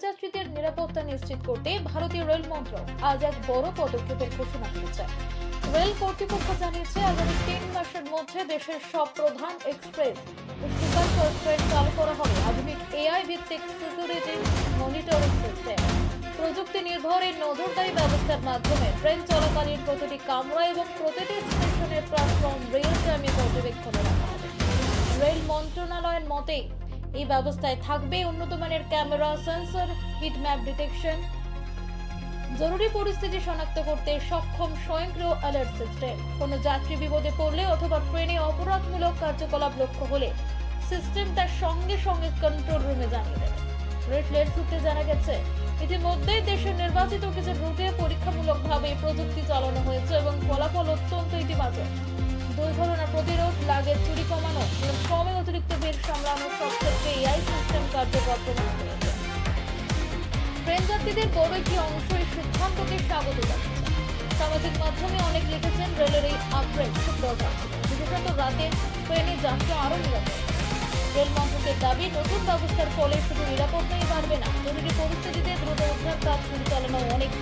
যাত্রীদের নিরাপত্তা নিশ্চিত করতে ভারতীয় রেল মন্ত্রক আজ এক বড় পদক্ষেপের ঘোষণা করেছে। রেল কর্তৃপক্ষ জানিয়েছে, আগামী 3 মাসের মধ্যে দেশের সব প্রধান এক্সপ্রেস ও সুপারফাস্ট ট্রেন চালু করা হবে আধুনিক এআই ভিত্তিক সিকিউরিটি মনিটরিং সিস্টেম। প্রযুক্তি নির্ভর এই নজরদারি ব্যবস্থার মাধ্যমে ট্রেন চলাকালীন প্রতিটি কামরা এবং প্রতিটি স্টেশনের প্ল্যাটফর্ম রিয়েল টাইমে পর্যবেক্ষণে রাখা হবে। রেল মন্ত্রণালয়ের মতে এই ব্যবস্থায় থাকবে উন্নত মানের camera, sensor, hit map detection, জরুরি পরিস্থিতি শনাক্ত করতে সক্ষম স্বয়ংক্রিয় অ্যালার্ট সিস্টেম। কোনো যাত্রী বিপদে পড়লে অথবা ট্রেনে অপরাধমূলক কার্যকলাপ লক্ষ্য হলে সিস্টেম তার সঙ্গে সঙ্গে কন্ট্রোল রুমে জানিয়ে দেবে। রেল সূত্রে জানা গেছে, ইতিমধ্যে দেশের নির্বাচিত কিছু রুটে পরীক্ষামূলকভাবে প্রযুক্তি চালানো হয়েছে এবং ফলাফল অত্যন্ত ইতিবাচক। দুর্ঘটনা প্রতিরোধ, লাগেজ চুরি কমানো এবং কমে অতিরিক্ত ভিড় সামলানো সব ক্ষেত্রে এআই সিস্টেম কার্যকর প্রমাণ হয়েছে। ট্রেন যাত্রীদের বড় একটি অংশ এই সিদ্ধান্তকে স্বাগত জানিয়েছে। সামাজিক মাধ্যমে অনেক লিখেছেন, রেলের এই আপগ্রেড খুব দরকার ছিল, বিশেষত রাতে ট্রেনে যাত্রা আরো নিরাপদ। রেল মন্ত্রকের দাবি, নতুন ব্যবস্থার ফলে শুধু নিরাপত্তাই বাড়বে না, জরুরি পরিস্থিতিতে দ্রুত উদ্ধার কাজ পরিচালনা অনেক